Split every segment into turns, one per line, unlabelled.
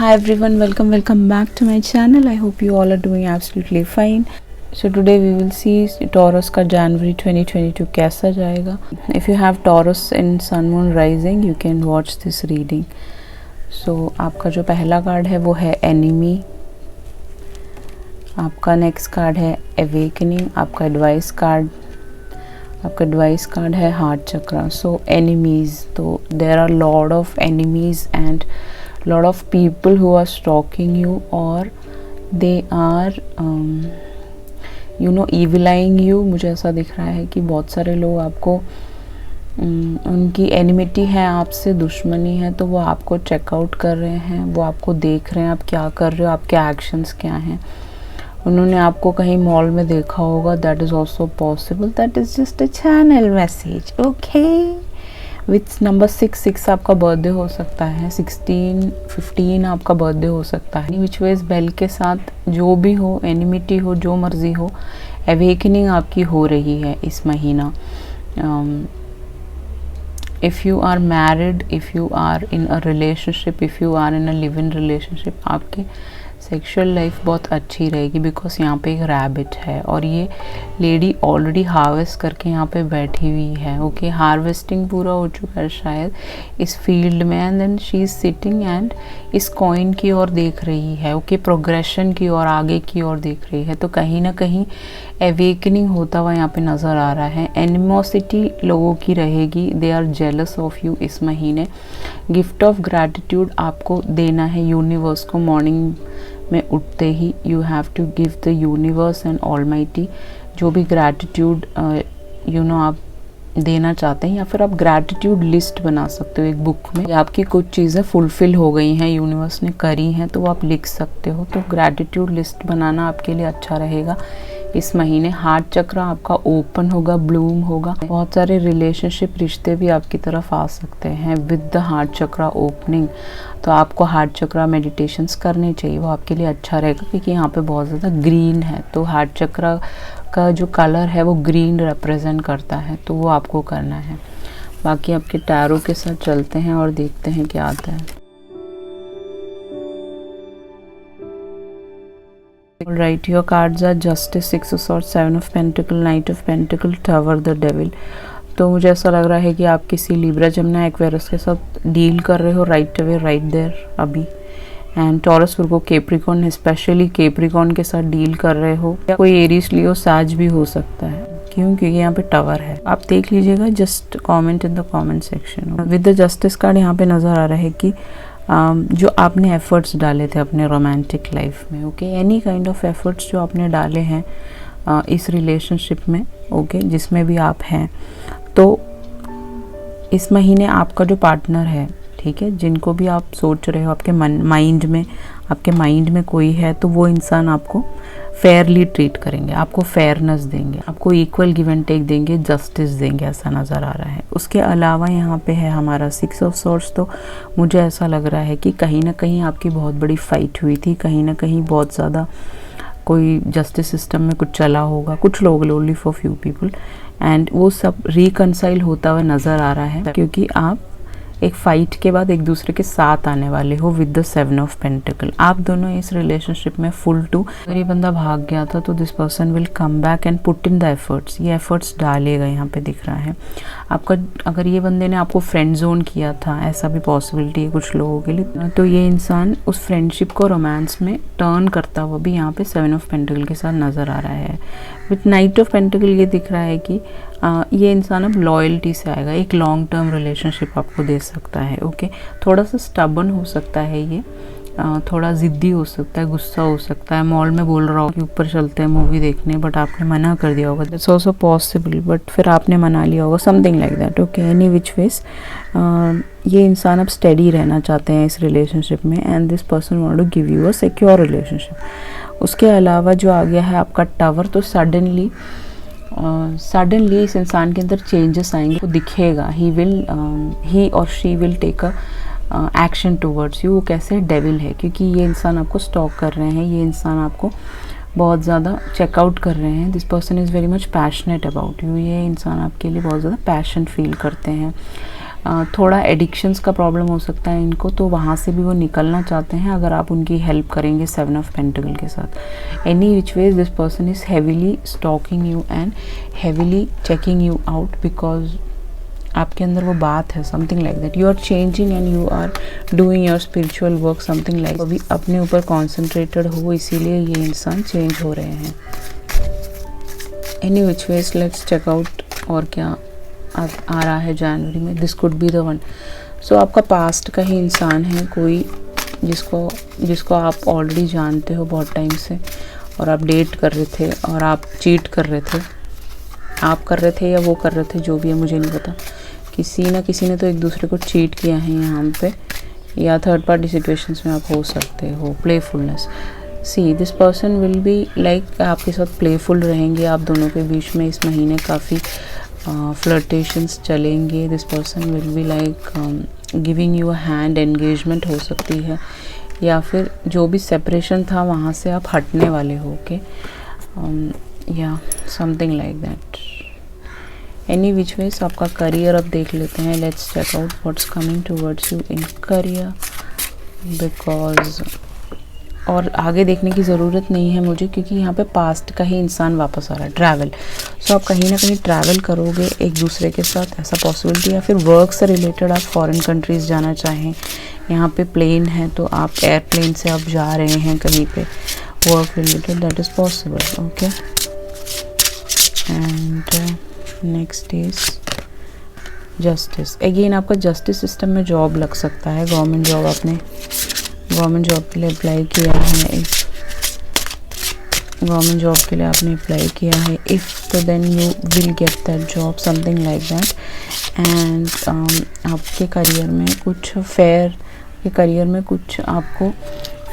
Hi everyone, welcome back to my channel. I hope you all are doing absolutely fine. So today we will see Taurus का January 2022 कैसा जाएगा. If you have Taurus in Sun Moon Rising, you can watch this reading. So आपका जो पहला card है वो है Enemy. आपका नेक्स्ट कार्ड है Awakening. आपका एडवाइस कार्ड है हार्ट चक्रा. सो एनिमीज, तो there are lot of enemies and lot of people who are stalking you or they are evil eyeing you. मुझे ऐसा दिख रहा है कि बहुत सारे लोग आपको उनकी एनिमिटी है, आपसे दुश्मनी है, तो वो आपको चेकआउट कर रहे हैं, वो आपको देख रहे हैं आप क्या कर रहे हो, आपके एक्शंस क्या हैं. उन्होंने आपको कहीं मॉल में देखा होगा. That is also possible. That is just a channel message. Okay, with number 6 आपका बर्थडे हो सकता है, 15 आपका बर्थडे हो सकता है. विच वेज बेल के साथ जो भी हो, एनिमिटी हो, जो मर्जी हो, अवेकनिंग आपकी हो रही है इस महीना. If you are married, if you are in a relationship, if you are in a live in relationship, आपकी सेक्सुअल लाइफ बहुत अच्छी रहेगी. बिकॉज यहाँ पे एक रैबिट है और ये लेडी ऑलरेडी हार्वेस्ट करके यहाँ पे बैठी हुई है. ओके, हार्वेस्टिंग पूरा हो चुका है शायद इस फील्ड में, and then she is sitting and इस कॉइन की ओर देख रही है. ओके, प्रोग्रेशन की ओर, आगे की ओर देख रही है. तो कहीं ना कहीं एवेकनिंग होता हुआ यहाँ पे नज़र आ रहा है. एनिमोसिटी लोगों की रहेगी. They are jealous of you इस महीने. गिफ्ट ऑफ ग्रैटिट्यूड आपको देना है यूनिवर्स को. मॉर्निंग में उठते ही you have to give the universe and almighty जो भी ग्रैटिट्यूड आप देना चाहते हैं, या फिर आप ग्रैटिट्यूड लिस्ट बना सकते हो एक बुक में. आपकी कुछ चीज़ें फुलफिल हो गई हैं, यूनिवर्स ने करी हैं, तो वो आप लिख सकते हो. तो ग्रैटिट्यूड लिस्ट बनाना आपके लिए अच्छा रहेगा इस महीने. हार्ट चक्र आपका ओपन होगा, ब्लूम होगा. बहुत सारे रिलेशनशिप, रिश्ते भी आपकी तरफ आ सकते हैं विद द हार्ट चक्र ओपनिंग. तो आपको हार्ट चक्र मेडिटेशंस करने चाहिए, वो आपके लिए अच्छा रहेगा, क्योंकि यहाँ पे बहुत ज़्यादा ग्रीन है. तो हार्ट चक्र का जो कलर है वो ग्रीन रिप्रेजेंट करता है, तो वो आपको करना है. बाकी आपके टैरो के साथ चलते हैं और देखते हैं क्या आता है. Alright, your cards are Justice, 6 of Swords, 7 of Pentacle, Knight of Pentacle, Tower, the Devil. तो मुझे ऐसा लग रहा है कि आप किसी लिब्रा, जमुना, एक्वेरियस के साथ डील कर रहे हो राइट अवे, राइट देयर अभी. And taurus, Virgo, Capricorn, specially Capricorn के साथ डील कर रहे हो. या कोई एरीज, लियो, साज भी हो सकता है. क्यों? क्योंकि यहाँ पे टावर है. आप देख लीजिएगा, just comment in the comment section. With the justice card यहाँ पे नज़र आ रहा है कि जो आपने एफर्ट्स डाले थे अपने रोमांटिक लाइफ में. Okay, any kind of efforts जो आपने डाले हैं इस रिलेशनशिप में, ओके, जिसमें भी आप हैं, तो इस महीने आपका जो पार्टनर है, ठीक है, जिनको भी आप सोच रहे हो, आपके माइंड में कोई है, तो वो इंसान आपको फेयरली ट्रीट करेंगे, आपको फेयरनेस देंगे, आपको इक्वल गिव एंड टेक देंगे, जस्टिस देंगे, ऐसा नज़र आ रहा है. उसके अलावा यहाँ पे है हमारा 6 ऑफ सॉर्ड्स. तो मुझे ऐसा लग रहा है कि कहीं ना कहीं आपकी बहुत बड़ी फाइट हुई थी, कहीं ना कहीं बहुत ज़्यादा कोई जस्टिस सिस्टम में कुछ चला होगा, कुछ लोग, only for few people, and वो सब रिकनसाइल होता हुआ नज़र आ रहा है, क्योंकि आप एक फाइट के बाद एक दूसरे के साथ आने वाले हो विद द 7 ऑफ पेंटिकल. आप दोनों इस रिलेशनशिप में फुल टू. अगर ये बंदा भाग गया था तो this person will come back and put in the efforts. ये एफर्ट्स डालेगा, यहाँ पे दिख रहा है आपका. अगर ये बंदे ने आपको फ्रेंड जोन किया था, ऐसा भी पॉसिबिलिटी है कुछ लोगों के लिए, तो ये इंसान उस फ्रेंडशिप को रोमांस में टर्न करता हुआ भी यहाँ पे 7 ऑफ पेंटिकल के साथ नज़र आ रहा है. विथ नाइट ऑफ पेंटिकल ये दिख रहा है कि ये इंसान अब लॉयल्टी से आएगा, एक लॉन्ग टर्म रिलेशनशिप आपको दे सकता है. ओके, थोड़ा सा स्टबर्न हो सकता है ये, थोड़ा ज़िद्दी हो सकता है, गुस्सा हो सकता है. मॉल में बोल रहा हो कि ऊपर चलते हैं मूवी देखने, बट आपने मना कर दिया होगा. दैट्स ऑल्सो पॉसिबल, बट फिर आपने मना लिया होगा, something like that. Okay, any which veg ये इंसान अब स्टेडी रहना चाहते हैं इस रिलेशनशिप में, and this person want to give you a secure relationship. उसके अलावा जो आ गया है आपका टावर, तो सडनली इस इंसान के अंदर चेंजेस आएंगे, वो दिखेगा. ही और she will take a action towards you. वो कैसे? डेविल है, क्योंकि ये इंसान आपको स्टॉक कर रहे हैं, ये इंसान आपको बहुत ज़्यादा चेकआउट कर रहे हैं. This person is very much passionate about you. ये इंसान आपके लिए बहुत ज़्यादा पैशन फील करते हैं. थोड़ा एडिक्शंस का प्रॉब्लम हो सकता है इनको, तो वहाँ से भी वो निकलना चाहते हैं अगर आप उनकी हेल्प करेंगे 7 ऑफ पेंटिकल के साथ। Any which ways this person is heavily stalking you and heavily checking you out, because आपके अंदर वो बात है, something like that. You are changing and you are doing your spiritual work, something like. अभी अपने ऊपर कॉन्सेंट्रेटेड हो, इसीलिए ये इंसान चेंज हो रहे हैं। Any which ways let's check out और क्या आ रहा है जनवरी में। This could be the one. So आपका पास्ट का ही इंसान है कोई, जिसको आप ऑलरेडी जानते हो बहुत टाइम से, और आप डेट कर रहे थे और आप चीट कर रहे थे। आप कर रहे थे या वो कर रहे थे, जो भी है मुझे नहीं पता। किसी ना किसी ने तो एक दूसरे को चीट किया है यहाँ पे, या थर्ड पार्टी सिचुएशंस में आप हो सकते हो। Playfulness, see this person will be like आपके साथ प्लेफुल रहेंगे। आप दोनों के बीच में इस महीने काफ़ी फ्लर्टेशंस चलेंगे। This person will be like giving you a hand, engagement हो सकती है, या फिर जो भी सेपरेशन था वहाँ से आप हटने वाले हो। ओके, या something like that. Any which ways आपका करियर अब देख लेते हैं। Let's check out what's coming towards you in career, because और आगे देखने की ज़रूरत नहीं है मुझे, क्योंकि यहाँ पे पास्ट का ही इंसान वापस आ रहा है। ट्रैवल, सो आप कहीं ना कहीं ट्रैवल करोगे एक दूसरे के साथ, ऐसा पॉसिबिलिटी। या फिर वर्क से रिलेटेड आप फॉरेन कंट्रीज़ जाना चाहें। यहाँ पे प्लेन है तो आप एयरप्लेन से आप जा रहे हैं कहीं पे, work related, that is possible. Okay, and next is justice. Again आपका जस्टिस सिस्टम में जॉब लग सकता है, गवर्नमेंट जॉब। आपने गवर्नमेंट जॉब के लिए अप्लाई किया है, इफ़ गवर्नमेंट जॉब के लिए आपने अप्लाई किया है, इफ़ तो then you will get that job, something like that. And आपके करियर में कुछ करियर में कुछ आपको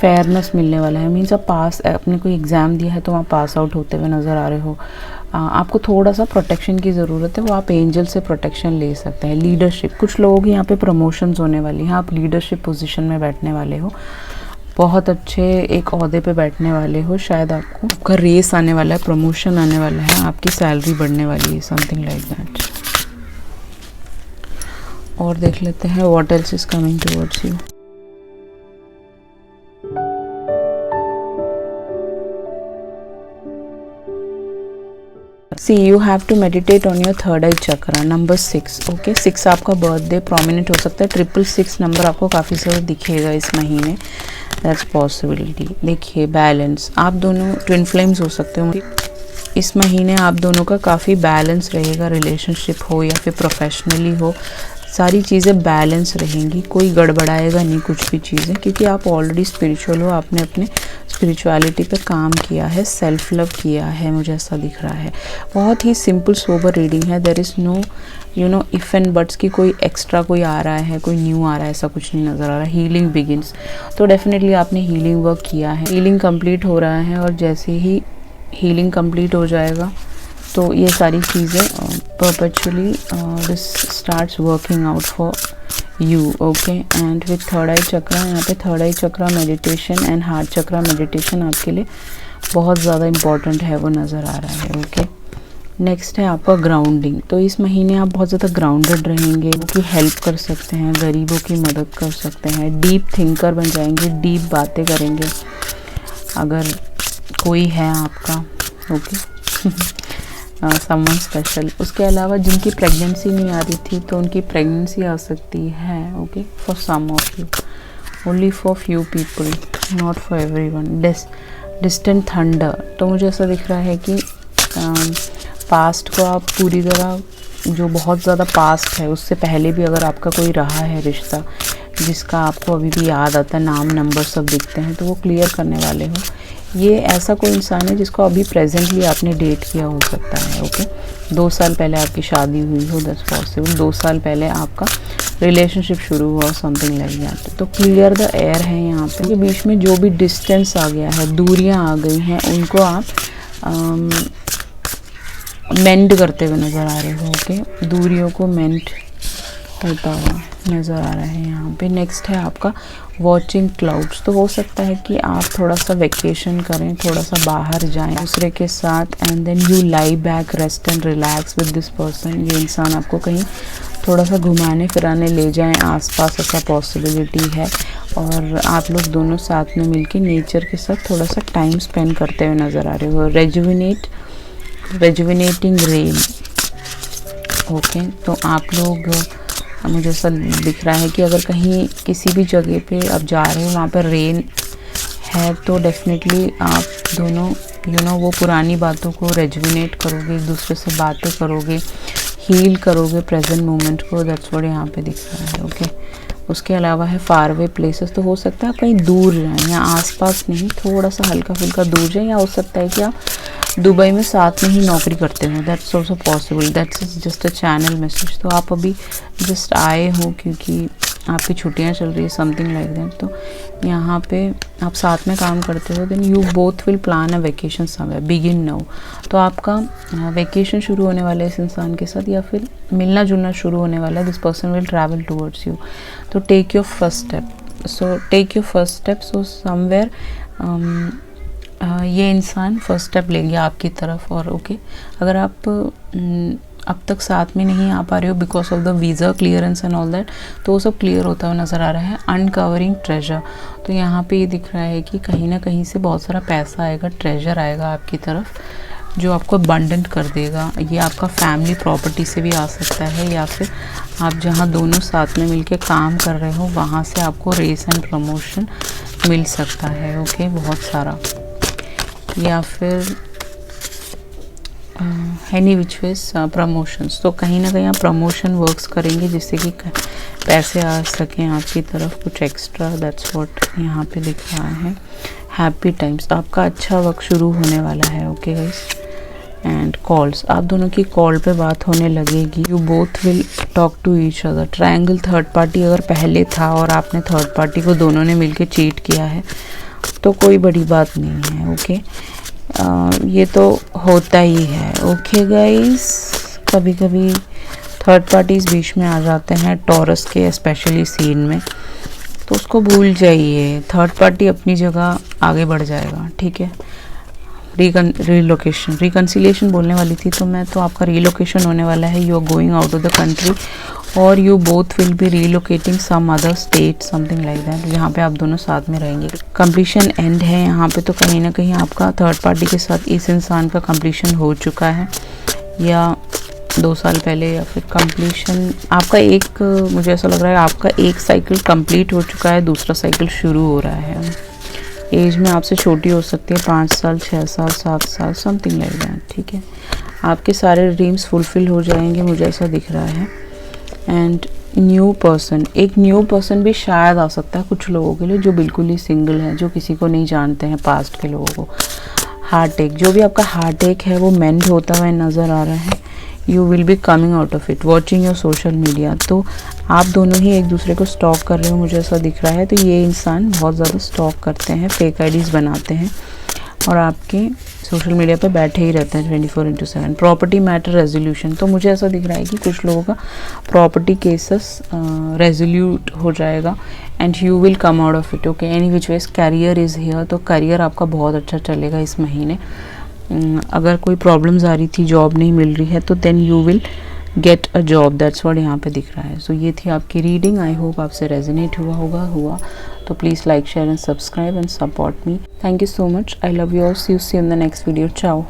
फेयरनेस मिलने वाला है। मीन्स आप आपने कोई एग्ज़ाम दिया है तो आप पास आउट होते हुए नज़र आ रहे हो। आपको थोड़ा सा प्रोटेक्शन की ज़रूरत है, वो आप एंजल से प्रोटेक्शन ले सकते हैं। लीडरशिप, कुछ लोगों की यहाँ पे प्रमोशंस होने वाली हैं, आप लीडरशिप पोजीशन में बैठने वाले हो, बहुत अच्छे एक ओहदे पे बैठने वाले हो। शायद आपका रेस आने वाला है, प्रमोशन आने वाला है, आपकी सैलरी बढ़ने वाली है, समथिंग लाइक दैट। और देख लेते हैं what else is coming towards you. See, you have to meditate on your third eye chakra, number 6. Okay, 6 आपका बर्थडे प्रोमिनेंट हो सकता है। 666 नंबर आपको काफ़ी सारा दिखेगा इस महीने, दैट्स पॉसिबिलिटी। देखिए बैलेंस, आप दोनों ट्विन फ्लेम्स हो सकते हो इस महीने। आप दोनों का काफ़ी बैलेंस रहेगा, रिलेशनशिप हो या फिर प्रोफेशनली हो, सारी चीज़ें बैलेंस रहेंगी, कोई गड़बड़ाएगा नहीं कुछ भी चीज़ें, क्योंकि आप ऑलरेडी स्पिरिचुअल हो, आपने अपने स्पिरिचुअलिटी पे काम किया है, सेल्फ लव किया है, मुझे ऐसा दिख रहा है। बहुत ही सिंपल सोबर रीडिंग है, there is no if and buts की कोई एक्स्ट्रा कोई आ रहा है, कोई न्यू आ रहा है, ऐसा कुछ नहीं नज़र आ रहा। हीलिंग बिगिंस, तो डेफिनेटली आपने हीलिंग वर्क किया है, हीलिंग कंप्लीट हो रहा है, और जैसे ही हीलिंग कंप्लीट हो जाएगा तो ये सारी चीज़ें perpetually this starts working out for you. Okay, and with third eye chakra, यहाँ पे third eye chakra meditation and heart chakra meditation आपके लिए बहुत ज़्यादा इम्पॉर्टेंट है, वो नज़र आ रहा है। ओके, नेक्स्ट है आपका ग्राउंडिंग। तो इस महीने आप बहुत ज़्यादा ग्राउंडेड रहेंगे, उनकी हेल्प कर सकते हैं, गरीबों की मदद कर सकते हैं, डीप थिंकर बन जाएंगे, डीप बातें करेंगे अगर कोई है आपका। Okay, someone special. उसके अलावा जिनकी प्रेगनेंसी नहीं आ रही थी तो उनकी प्रेगनेंसी आ सकती है। Okay, for some of you, only for few people, not for everyone. Distant thunder, तो मुझे ऐसा दिख रहा है कि पास्ट को आप पूरी तरह, जो बहुत ज़्यादा पास्ट है उससे पहले भी अगर आपका कोई रहा है रिश्ता जिसका आपको अभी भी याद आता है, नाम नंबर सब दिखते हैं, तो वो क्लियर करने वाले हो। ये ऐसा कोई इंसान है जिसको अभी प्रेजेंटली आपने डेट किया हो सकता है। ओके, 2 साल पहले आपकी शादी हुई हो, दैट्स पॉसिबल। 2 साल पहले आपका रिलेशनशिप शुरू हुआ, समथिंग लाइक दैट। तो क्लियर द एयर है यहाँ पे। के बीच में जो भी डिस्टेंस आ गया है, दूरियाँ आ गई हैं, उनको आप मेंड करते हुए नज़र आ रहे हो। ओके, दूरियों को मेंड होता हुआ नज़र आ रहा है यहाँ पे। नेक्स्ट है आपका वॉचिंग क्लाउड्स। तो हो सकता है कि आप थोड़ा सा वेकेशन करें, थोड़ा सा बाहर जाएं दूसरे के साथ, and then you lie back, rest and relax with this person. ये इंसान आपको कहीं थोड़ा सा घुमाने फिराने ले जाएं आसपास, ऐसा पॉसिबिलिटी है। और आप लोग दोनों साथ में मिलके नेचर के साथ थोड़ा सा टाइम स्पेंड करते हुए नज़र आ रहे हो। रेजुविनेटिंग रेन। ओके, तो आप लोग, मुझे ऐसा दिख रहा है कि अगर कहीं किसी भी जगह पे आप जा रहे हो वहाँ पर रेन है तो डेफिनेटली आप दोनों वो पुरानी बातों को रेजुविनेट करोगे, एक दूसरे से बातें करोगे, हील करोगे प्रेजेंट मोमेंट को। दैट्स व्हाट यहाँ पे दिख रहा है। ओके, उसके अलावा है फार अवे प्लेसेस। तो हो सकता है आप कहीं दूर जाएं या आसपास नहीं, थोड़ा सा हल्का फुल्का दूर जाएं, या हो सकता है कि आप दुबई में साथ में ही नौकरी करते हो। That's also possible, that's just a channel message. तो आप अभी जस्ट आए हो क्योंकि आपकी छुट्टियां चल रही है, समथिंग लाइक दैट। तो यहाँ पे आप साथ में काम करते हो, then you both will plan a vacation somewhere, begin now. तो आपका वेकेशन शुरू होने वाला है इस इंसान के साथ, या फिर मिलना जुलना शुरू होने वाला है। This person will travel towards you. तो take your first step. So somewhere ये इंसान फर्स्ट स्टेप लेंगे आपकी तरफ। और ओके, अगर आप अब तक साथ में नहीं आ पा रहे हो because of the visa clearance and all that, तो वो सब क्लियर होता हुआ नज़र आ रहा है। Uncovering treasure. तो यहाँ पे ये दिख रहा है कि कहीं ना कहीं से बहुत सारा पैसा आएगा, ट्रेजर आएगा आपकी तरफ, जो आपको अबंडेंट कर देगा। ये आपका फैमिली प्रॉपर्टी से भी आ सकता है, या फिर आप जहाँ दोनों साथ में मिलके काम कर रहे हो वहाँ से आपको रेस एंड प्रमोशन मिल सकता है। ओके, बहुत सारा। या फिर एनी विच वेज प्रमोशंस। तो कहीं ना कहीं आप प्रमोशन वर्क्स करेंगे जिससे कि पैसे आ सकें आपकी तरफ कुछ एक्स्ट्रा। दैट्स व्हाट यहाँ पे दिख रहा है। हैप्पी टाइम्स, आपका अच्छा वक्त शुरू होने वाला है। ओके गाइस, एंड कॉल्स, आप दोनों की कॉल पे बात होने लगेगी। You both will talk to each other. Triangle, third party अगर पहले था और आपने थर्ड पार्टी को दोनों ने मिलके चीट किया है तो कोई बड़ी बात नहीं है। ओके, ये तो होता ही है। ओके गाइस, कभी कभी थर्ड पार्टीज बीच में आ जाते हैं टॉरस के स्पेशली सीन में, तो उसको भूल जाइए। थर्ड पार्टी अपनी जगह आगे बढ़ जाएगा, ठीक है। रिकन्सिलिएशन बोलने वाली थी तो मैं, तो आपका रिलोकेशन होने वाला है। You are going out of the country और you both will be relocating some other state, something like that, जहाँ पे आप दोनों साथ में रहेंगे। कंप्लीशन एंड है यहाँ पे, तो कहीं ना कहीं आपका थर्ड पार्टी के साथ इस इंसान का कंप्लीशन हो चुका है, या 2 साल पहले, या फिर कंप्लीशन आपका एक, मुझे ऐसा लग रहा है आपका एक साइकिल कंप्लीट हो चुका है, दूसरा साइकिल शुरू हो रहा है। एज में आपसे छोटी हो सकती है, 5 साल, 6 साल, 7 साल, समथिंग लाइक दैट, ठीक है। आपके सारे ड्रीम्स फुलफिल हो जाएंगे, मुझे ऐसा दिख रहा है। एंड न्यू पर्सन, एक न्यू पर्सन भी शायद आ सकता है कुछ लोगों के लिए जो बिल्कुल ही सिंगल है, जो किसी को नहीं जानते हैं पास्ट के लोगों को। हार्ट एक, जो भी आपका हार्ट एक है वो मेंड होता हुआ नज़र आ रहा है। You will be coming out of it, watching your social media. तो आप दोनों ही एक दूसरे को स्टॉक कर रहे हो, मुझे ऐसा दिख रहा है। तो ये इंसान बहुत ज़्यादा स्टॉक करते हैं, फेक आईडीज़ बनाते हैं और आपके सोशल मीडिया पे बैठे ही रहते हैं 24/7। प्रॉपर्टी मैटर रेजोल्यूशन, तो मुझे ऐसा दिख रहा है कि कुछ लोगों का प्रॉपर्टी केसेस रेजोल्यूट हो जाएगा and you will come out of it. Okay, any which ways career is here, तो करियर आपका बहुत अच्छा चलेगा इस महीने। अगर कोई प्रॉब्लम्स आ रही थी, जॉब नहीं मिल रही है, तो then you will get a job. That's what यहाँ पे दिख रहा है। सो ये थी आपकी रीडिंग। आई होप आपसे रेजोनेट हुआ तो please like, share and subscribe and support me. Thank you so much. I love you all. See you in the next video. चाओ।